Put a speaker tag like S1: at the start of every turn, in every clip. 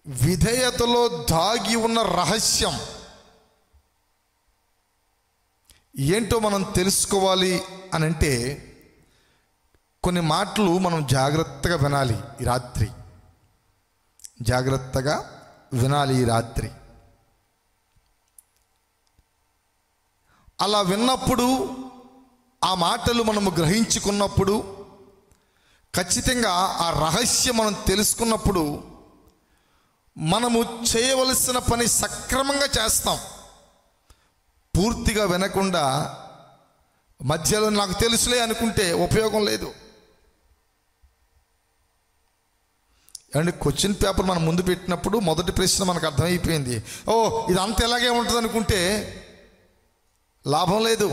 S1: విధేయతలో దాగి ఉన్న రహస్యం ఏంటో మనం తెలుసుకోవాలి అని అంటే కొన్ని మాటలు మనం జాగ్రత్తగా వినాలి. ఈ రాత్రి జాగ్రత్తగా వినాలి. ఈ రాత్రి అలా విన్నప్పుడు, ఆ మాటలు మనము గ్రహించుకున్నప్పుడు, ఖచ్చితంగా ఆ రహస్యం మనం తెలుసుకున్నప్పుడు మనము చేయవలసిన పని సక్రమంగా చేస్తాం. పూర్తిగా వినకుండా మధ్యలో నాకు తెలుసులే అనుకుంటే ఉపయోగం లేదు. అండ్ క్వశ్చన్ పేపర్ మనం ముందు పెట్టినప్పుడు మొదటి ప్రశ్న మనకు అర్థమైపోయింది. ఓ ఇది అంత ఎలాగే ఉంటుంది అనుకుంటే లాభం లేదు.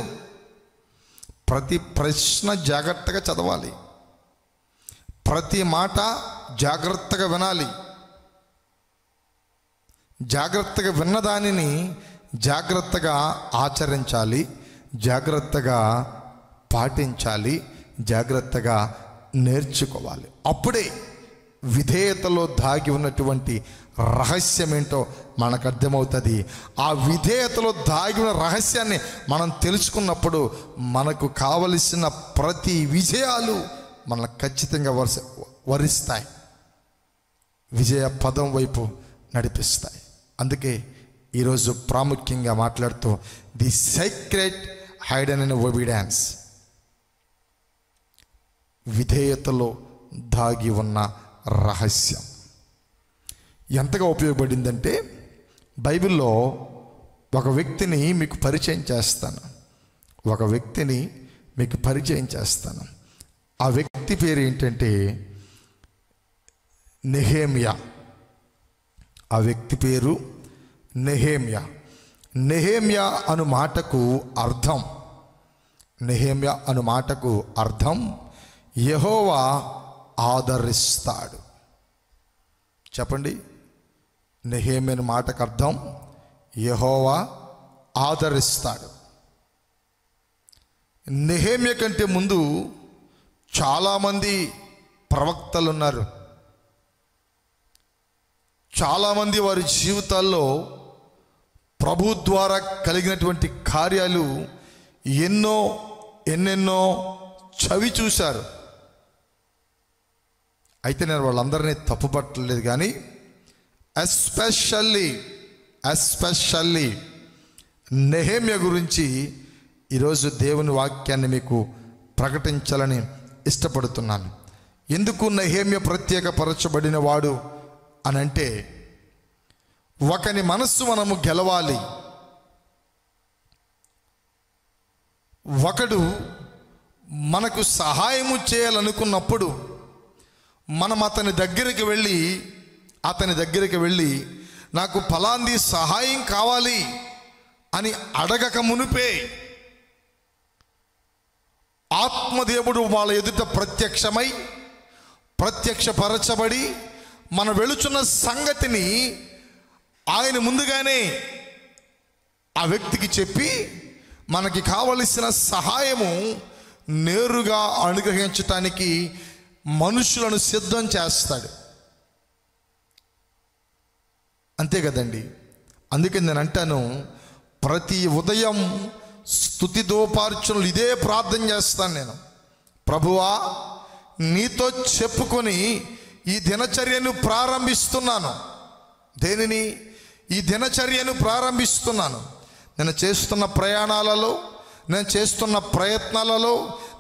S1: ప్రతి ప్రశ్న జాగ్రత్తగా చదవాలి, ప్రతి మాట జాగ్రత్తగా వినాలి. జాగ్రత్తగా విన్న దానిని జాగ్రత్తగా ఆచరించాలి, జాగ్రత్తగా పాటించాలి, జాగ్రత్తగా నేర్చుకోవాలి. అప్పుడే విధేయతలో దాగి ఉన్నటువంటి రహస్యం ఏంటో మనకు అర్థమవుతుంది. ఆ విధేయతలో దాగి ఉన్న రహస్యాన్ని మనం తెలుసుకున్నప్పుడు మనకు కావలసిన ప్రతి విజయాలు మనల్ని ఖచ్చితంగా వరిస్తాయి, విజయ పదం వైపు నడిపిస్తాయి. అందుకే ఈరోజు ప్రాముఖ్యంగా మాట్లాడుతూ the secret hidden in obedience, విధేయతలో దాగి ఉన్న రహస్యం ఎంతగా ఉపయోగపడిందంటే, బైబిల్లో ఒక వ్యక్తిని మీకు పరిచయం చేస్తాను. ఆ వ్యక్తి పేరు ఏంటంటే నెహెమ్యా. ఆ వ్యక్తి పేరు నెహెమ్యా. నెహెమ్యా అను మాటకు అర్థం యెహోవా ఆదరిస్తాడు. చెప్పండి, నెహెమ్యా మాటకు అర్థం యెహోవా ఆదరిస్తాడు. నెహెమ్యా కంటే ముందు చాలామంది ప్రవక్తలు ఉన్నారు. చాలామంది వారి జీవితాల్లో ప్రభు ద్వారా కలిగినటువంటి కార్యాలు ఎన్నెన్నో చవి చూశారు. అయితే నేను వాళ్ళందరినీ తప్పుపట్టలేదు, కానీ ఎస్పెషల్లీ నెహెమ్యా గురించి ఈరోజు దేవుని వాక్యాన్ని మీకు ప్రకటించాలని ఇష్టపడుతున్నాను. ఎందుకు నెహెమ్యా ప్రత్యేకపరచబడిన వాడు అనంటే, ఒకని మనస్సు మనము గెలవాలి. ఒకడు మనకు సహాయము చేయాలనుకున్నప్పుడు మనం అతని దగ్గరికి వెళ్ళి నాకు ఫలాంది సహాయం కావాలి అని అడగక మునిపే ఆత్మదేవుడు వాళ్ళ ఎదుట ప్రత్యక్షపరచబడి మన వెళుచున్న సంగతిని ఆయన ముందుగానే ఆ వ్యక్తికి చెప్పి మనకి కావలసిన సహాయము నేరుగా అనుగ్రహించటానికి మనుషులను సిద్ధం చేస్తాడు. అంతే కదండి. అందుకే నేను అంటాను, ప్రతి ఉదయం స్తుతిదోపార్చనలు ఇదే ప్రార్థన చేస్తాను నేను. ప్రభువా, నీతో చెప్పుకొని ఈ దినచర్యను ప్రారంభిస్తున్నాను. దేనిని? ఈ దినచర్యను ప్రారంభిస్తున్నాను. నేను చేస్తున్న ప్రయాణాలలో, నేను చేస్తున్న ప్రయత్నాలలో,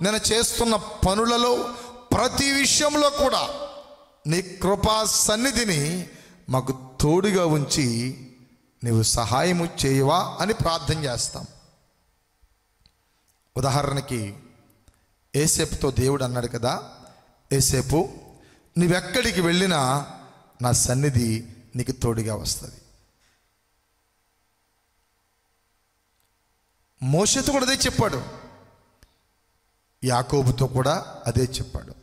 S1: నేను చేస్తున్న పనులలో, ప్రతి విషయంలో కూడా నీ కృపా సన్నిధిని మాకు తోడుగా ఉంచి నీవు సహాయము చేయవా అని ప్రార్థన చేస్తాం. ఉదాహరణకి యోసేపుతో దేవుడు అన్నాడు కదా, యోసేపు నువ్వెక్కడికి వెళ్ళినా నా సన్నిధి నీకు తోడుగా వస్తుంది. మోషేతో కూడా అదే చెప్పాడు, యాకోబుతో కూడా అదే చెప్పాడు.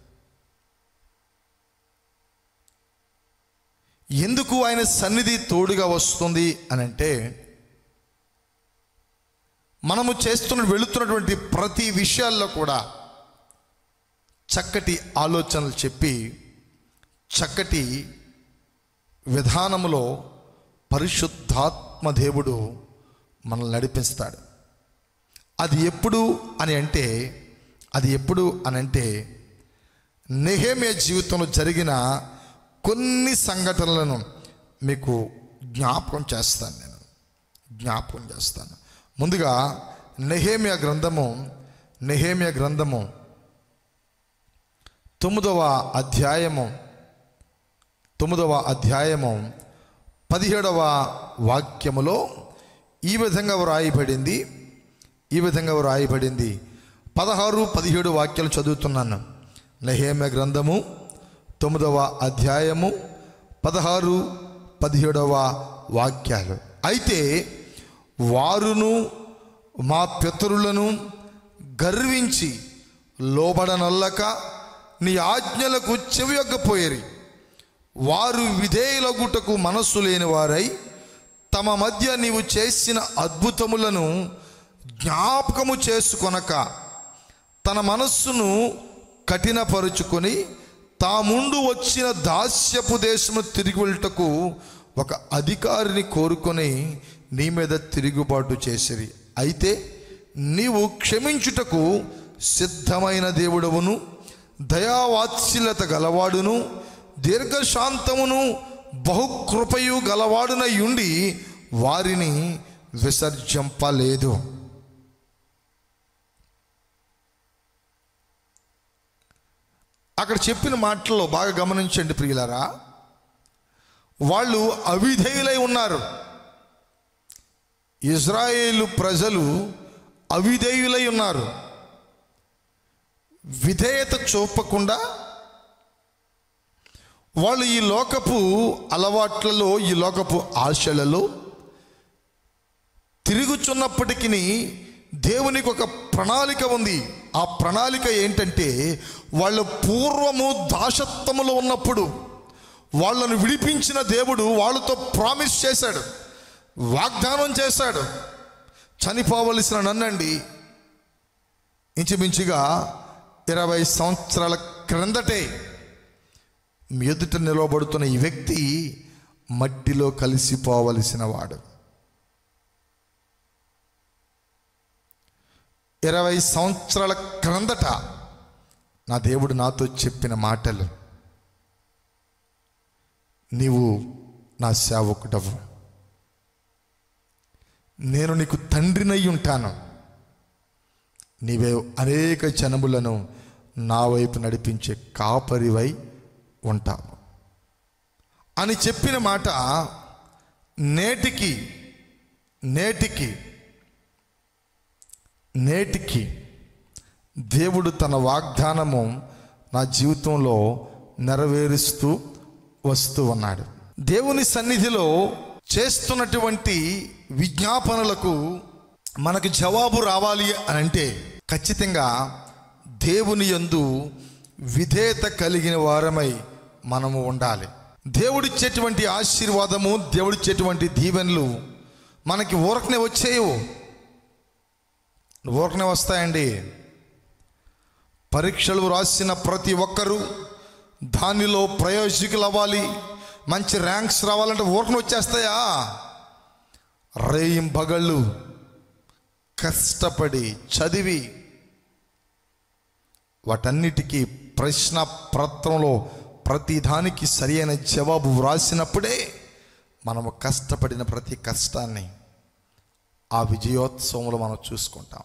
S1: ఎందుకు ఆయన సన్నిధి తోడుగా వస్తుంది అనంటే, మనము వెళుతున్నటువంటి ప్రతి విషయాల్లో కూడా చక్కటి ఆలోచనలు చెప్పి చక్కటి విధానములో పరిశుద్ధాత్మ దేవుడు మనల్ని నడిపిస్తాడు. అది ఎప్పుడు అని అంటే నెహెమ్యా జీవితంలో జరిగిన కొన్ని సంఘటనలను మీకు జ్ఞాపకం చేస్తాను. ముందుగా నెహెమ్యా గ్రంథము 9వ అధ్యాయము 17వ వాక్యములో ఈ విధంగా వ్రాయబడింది. 16, 17 వాక్యాలు చదువుతున్నాను. నెహెమ్యా గ్రంథము 9వ అధ్యాయము 16, 17 వాక్యాలు. అయితే వారును మా పితరులను గర్వించి లోబడనొల్లక నీ ఆజ్ఞలకు చెవియొగ్గపోయేరి. వారు విధేయులగుటకు మనస్సు లేని వారై తమ మధ్య నీవు చేసిన అద్భుతములను జ్ఞాపకము చేసుకొనక తన మనస్సును కఠినపరుచుకొని తాముండు వచ్చిన దాస్యపు దేశము తిరిగి వెళ్ళటకు ఒక అధికారిని కోరుకొని నీ మీద తిరుగుబాటు చేసిరి. అయితే నీవు క్షమించుటకు సిద్ధమైన దేవుడవును, దయావాత్సల్యత గలవాడును, దీర్ఘశాంతమును, బహుకృపయు గలవాడునై ఉండి వారిని విసర్జింపలేదు. అక్కడ చెప్పిన మాటల్లో బాగా గమనించండి ప్రియులారా. వాళ్ళు అవిధేయులై ఉన్నారు. ఇజ్రాయేలు ప్రజలు అవిధేయులై ఉన్నారు. విధేయత చూపకుండా వాళ్ళు ఈ లోకపు అలవాట్లలో, ఈ లోకపు ఆశలలో తిరుగుచున్నప్పటికీ దేవునికి ఒక ప్రణాళిక ఉంది. ఆ ప్రణాళిక ఏంటంటే, వాళ్ళు పూర్వము దాసత్వములో ఉన్నప్పుడు వాళ్ళను విడిపించిన దేవుడు వాళ్ళతో ప్రామిస్ చేశాడు, వాగ్దానం చేశాడు. చనిపోవలసిన నన్నండి ఇంచుమించుగా 20 సంవత్సరాల క్రిందటే మీ ఎదుట నిలవబడుతున్న ఈ వ్యక్తి మట్టిలో కలిసిపోవలసిన వాడు. 20 సంవత్సరాల క్రిందట నా దేవుడు నాతో చెప్పిన మాటలు, నీవు నా సేవకుడవు, నేను నీకు తండ్రినై ఉంటాను, నీవే అనేక జనములను నా వైపు నడిపించే కాపరివై ఉంటావు అని చెప్పిన మాట నేటికి దేవుడు తన వాగ్దానము నా జీవితంలో నెరవేరుస్తూ వస్తూ ఉన్నాడు. దేవుని సన్నిధిలో చేస్తున్నటువంటి విజ్ఞాపనలకు మనకు జవాబు రావాలి అని అంటే ఖచ్చితంగా దేవుని యందు విధేయత కలిగిన వారమై మనము ఉండాలి. దేవుడిచ్చేటువంటి ఆశీర్వాదము, దేవుడిచ్చేటువంటి దీవెనలు మనకి ఊరకనే వచ్చేయవు, ఊరకనే వస్తాయండి. పరీక్షలు రాసిన ప్రతి ఒక్కరూ దానిలో ప్రయోజకులు అవ్వాలి, మంచి ర్యాంక్స్ రావాలంటే ఊరకనే వచ్చేస్తాయా? రేయింబగళ్ళు కష్టపడి చదివి వాటన్నిటికీ ప్రశ్న పత్రంలో ప్రతిదానికి సరి అయిన జవాబు వ్రాసినప్పుడే మనము కష్టపడిన ప్రతి కష్టాన్ని ఆ విజయోత్సవంలో మనం చూసుకుంటాం.